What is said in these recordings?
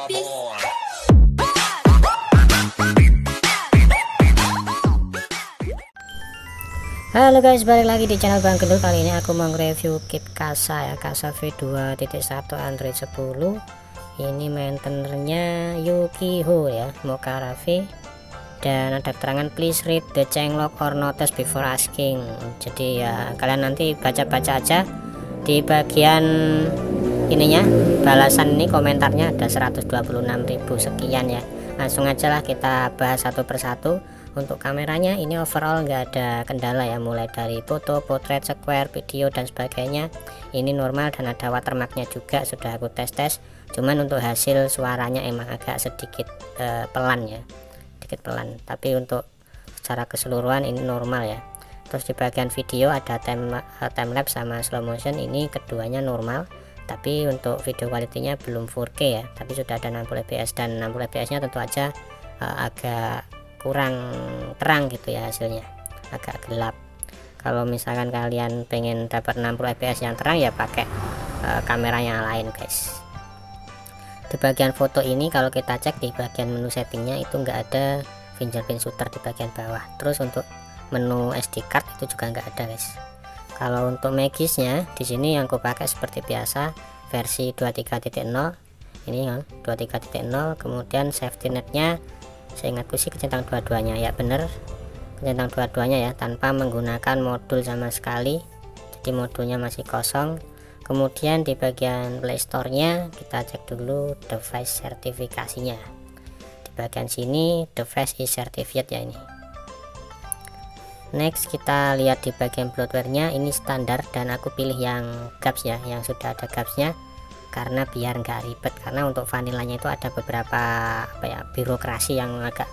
Halo guys, balik lagi di channel Bang Gendul. Kali ini aku mau review kit Kasa ya, Kasa V2.1 Android 10. Ini maintainernya Yukiho ya, Mokara V. Dan ada keterangan please read the changelog or notice before asking. Jadi ya kalian nanti baca-baca aja di bagian ininya, balasan ini komentarnya ada 126.000 sekian ya. Langsung aja lah kita bahas satu persatu. Untuk kameranya ini overall nggak ada kendala ya, mulai dari foto, potret, square, video dan sebagainya ini normal, dan ada watermarknya juga, sudah aku tes. Cuman untuk hasil suaranya emang agak sedikit pelan ya, sedikit pelan, tapi untuk secara keseluruhan ini normal ya. Terus di bagian video ada timelapse sama slow motion, ini keduanya normal, tapi untuk video kualitinya belum 4K ya, tapi sudah ada 60 fps, dan 60 fps nya tentu aja agak kurang terang gitu ya, hasilnya agak gelap. Kalau misalkan kalian pengen dapat 60 fps yang terang ya pakai kamera yang lain guys. Di bagian foto ini kalau kita cek di bagian menu settingnya itu nggak ada fingerprint shooter di bagian bawah. Terus untuk menu SD card itu juga nggak ada guys. Kalau untuk magisnya di sini yang aku pakai seperti biasa versi 23.0 ini ya, 23.0, kemudian safety netnya seingatku sih kecentang dua-duanya ya, bener kecentang dua-duanya ya, tanpa menggunakan modul sama sekali, jadi modulnya masih kosong. Kemudian di bagian Playstore nya kita cek dulu device sertifikasinya, di bagian sini device is certified ya ini. Next kita lihat di bagian bloatware nya, ini standar dan aku pilih yang gaps ya, yang sudah ada gapsnya karena biar nggak ribet, karena untuk vanilanya itu ada beberapa apa ya, birokrasi yang agak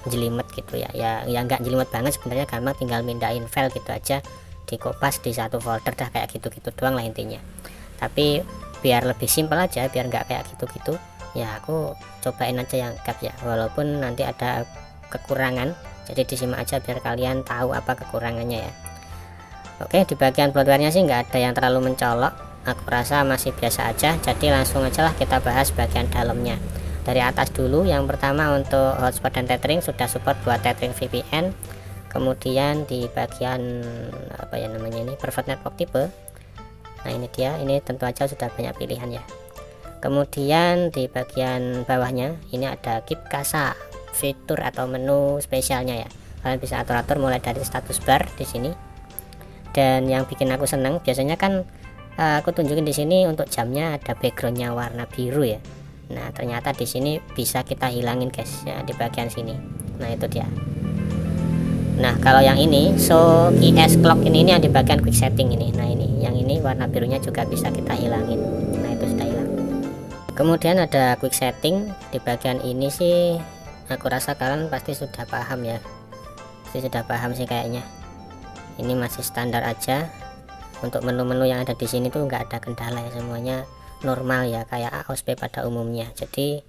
jelimet gitu ya, yang nggak jelimet banget sebenarnya, gampang, tinggal mindahin file gitu aja, dikopas di satu folder dah, kayak gitu-gitu doang lah intinya. Tapi biar lebih simpel aja, biar nggak kayak gitu-gitu ya, aku cobain aja yang gap ya, walaupun nanti ada kekurangan, jadi disimak aja biar kalian tahu apa kekurangannya ya. Oke, di bagian bloatware nya sih nggak ada yang terlalu mencolok, aku rasa masih biasa aja, jadi langsung aja lah kita bahas bagian dalamnya. Dari atas dulu, yang pertama untuk hotspot dan tethering sudah support buat tethering VPN. Kemudian di bagian apa ya namanya ini, preferred network type, nah ini dia, ini tentu aja sudah banyak pilihan ya. Kemudian di bagian bawahnya ini ada kit Kasa fitur atau menu spesialnya ya, kalian bisa atur-atur mulai dari status bar di sini. Dan yang bikin aku seneng, biasanya kan aku tunjukin di sini untuk jamnya ada backgroundnya warna biru ya. Nah ternyata di sini bisa kita hilangin guys ya, di bagian sini. Nah itu dia. Nah kalau yang ini show ES clock ini yang di bagian quick setting ini. Nah ini yang ini warna birunya juga bisa kita hilangin. Nah itu sudah hilang. Kemudian ada quick setting di bagian ini sih, aku rasa kalian pasti sudah paham ya, pasti sudah paham sih kayaknya. Ini masih standar aja. Untuk menu-menu yang ada di sini tuh nggak ada kendala ya, semuanya normal ya, kayak AOSP pada umumnya. Jadi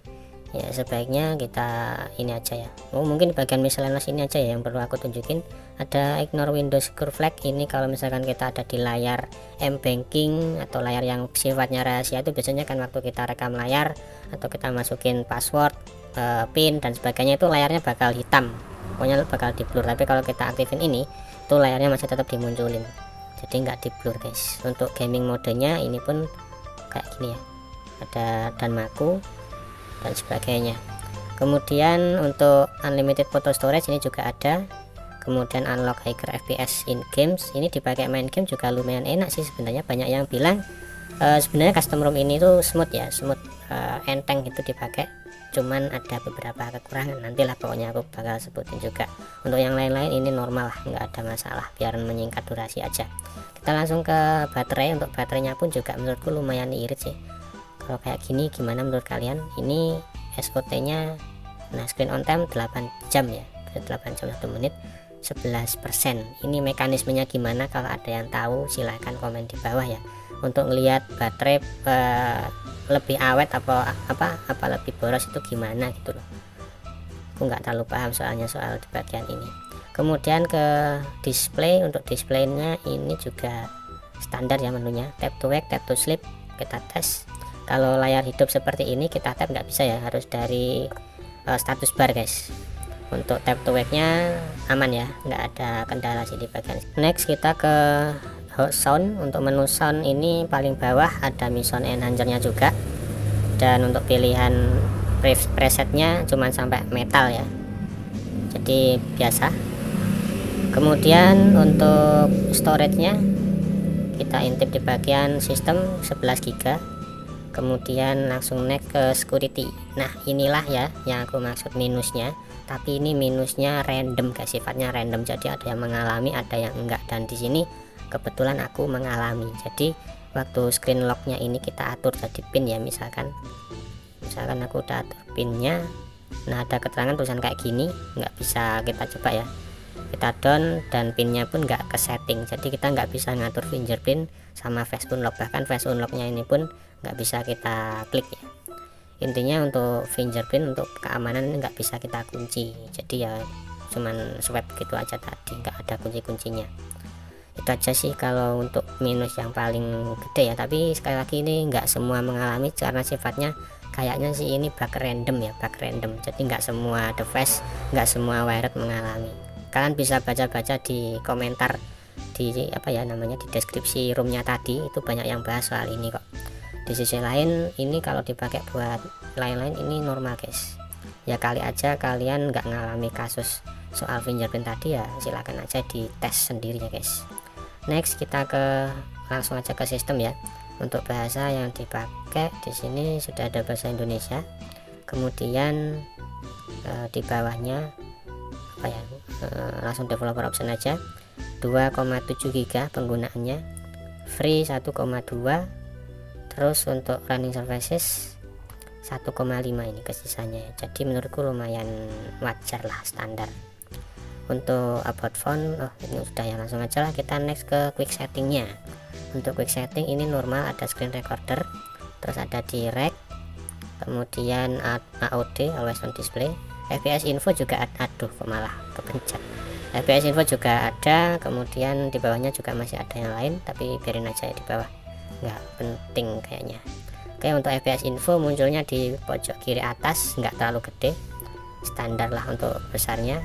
ya sebaiknya kita ini aja ya. Mungkin bagian miscellaneous ini aja ya yang perlu aku tunjukin. Ada ignore Windows secure flag, ini kalau misalkan kita ada di layar M-banking atau layar yang sifatnya rahasia, itu biasanya kan waktu kita rekam layar atau kita masukin password, pin dan sebagainya, itu layarnya bakal hitam, pokoknya bakal di blur. Tapi kalau kita aktifin ini tuh layarnya masih tetap dimunculin, jadi nggak di blur guys. Untuk gaming modenya ini pun kayak gini ya, ada Danmaku dan sebagainya. Kemudian untuk unlimited photo storage ini juga ada. Kemudian unlock higher FPS in games, ini dipakai main game juga lumayan enak sih sebenarnya. Banyak yang bilang sebenarnya custom ROM ini tuh smooth ya, smooth, enteng gitu dipakai, cuman ada beberapa kekurangan, nantilah pokoknya aku bakal sebutin juga. Untuk yang lain-lain ini normal lah, nggak ada masalah, biar menyingkat durasi aja. Kita langsung ke baterai. Untuk baterainya pun juga menurutku lumayan irit sih. Kalau kayak gini gimana menurut kalian? Ini SOT nya, nah screen on time 8 jam ya, 8 jam 1 menit 11%. Ini mekanismenya gimana, kalau ada yang tahu silahkan komen di bawah ya. Untuk ngelihat baterai lebih awet apa lebih boros itu gimana gitu loh, aku nggak terlalu paham soalnya soal di bagian ini. Kemudian ke display, untuk displaynya ini juga standar ya menunya, tap to wake, tap to sleep, kita tes. Kalau layar hidup seperti ini kita tap nggak bisa ya, harus dari status bar guys. Untuk tap to wake-nya aman ya, nggak ada kendala sih di bagian. Next kita ke sound. Untuk menu sound ini paling bawah ada mission enhancer-nya juga, dan untuk pilihan presetnya cuman sampai metal ya, jadi biasa. Kemudian untuk storage-nya kita intip di bagian sistem 11 GB, kemudian langsung next ke security. Nah inilah ya yang aku maksud minusnya, tapi ini minusnya random guys, sifatnya random, jadi ada yang mengalami ada yang enggak, dan di sini kebetulan aku mengalami. Jadi waktu screen lock-nya ini kita atur jadi pin ya, misalkan aku udah atur pinnya, nah ada keterangan tulisan kayak gini, nggak bisa kita coba ya, kita down dan pinnya pun nggak ke setting, jadi kita nggak bisa ngatur fingerprint sama face unlock, bahkan face unlocknya ini pun nggak bisa kita klik ya. Intinya untuk fingerprint untuk keamanan ini nggak bisa kita kunci, jadi ya cuman swipe gitu aja tadi, nggak ada kunci-kuncinya. Itu aja sih kalau untuk minus yang paling gede ya, tapi sekali lagi ini nggak semua mengalami karena sifatnya kayaknya sih ini bug random ya, bug random, jadi nggak semua device, nggak semua wired mengalami. Kalian bisa baca-baca di komentar di apa ya namanya, di deskripsi roomnya tadi, itu banyak yang bahas soal ini kok. Di sisi lain ini kalau dipakai buat lain-lain ini normal guys ya, kali aja kalian nggak ngalami kasus soal fingerprint tadi ya, silahkan aja di tes sendiri ya guys. Next kita langsung aja ke sistem ya. Untuk bahasa yang dipakai di sini sudah ada bahasa Indonesia, kemudian di bawahnya apa ya, langsung developer option aja. 2,7 GB penggunaannya, free 1,2, terus untuk running services 1,5 ini kesisanya, jadi menurutku lumayan wajar lah, standar. Untuk about phone ini sudah ya, langsung aja lah kita next ke quick settingnya. Untuk quick setting ini normal, ada screen recorder, terus ada direct, kemudian AOD always on display, FPS info juga ada, aduh kok malah kepencet. FPS info juga ada, kemudian di bawahnya juga masih ada yang lain, tapi biarin aja ya di bawah, nggak penting kayaknya. Oke, untuk FPS info munculnya di pojok kiri atas, nggak terlalu gede, standar lah untuk besarnya.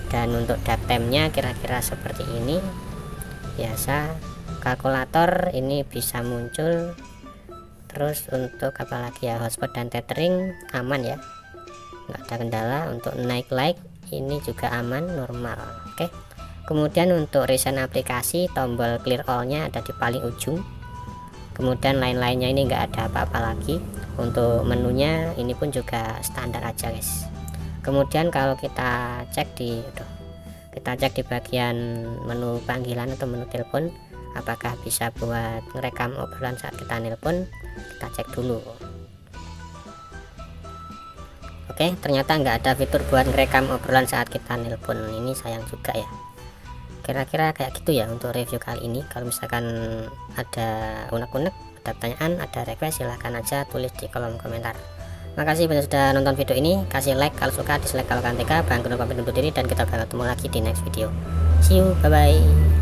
Dan untuk datetime-nya kira-kira seperti ini, biasa. Kalkulator ini bisa muncul, terus untuk apalagi ya, hotspot dan tethering aman ya, nggak ada kendala. Untuk naik like ini juga aman, normal. Oke, kemudian untuk recent aplikasi, tombol clear all-nya ada di paling ujung, kemudian lain-lainnya ini nggak ada apa-apa lagi. Untuk menunya ini pun juga standar aja guys. Kemudian kalau kita cek di bagian menu panggilan atau menu telepon, apakah bisa buat ngerekam obrolan saat kita nelpon, kita cek dulu. Oke, ternyata nggak ada fitur buat ngerekam obrolan saat kita nelpon, ini sayang juga ya. Kira-kira kayak gitu ya untuk review kali ini. Kalau misalkan ada unek-unek, ada pertanyaan, ada request, silahkan aja tulis di kolom komentar. Makasih banyak sudah nonton video ini, kasih like kalau suka, dislike kalau kalian tega, bangkit untuk diri, dan kita bakal ketemu lagi di next video. See you, bye bye.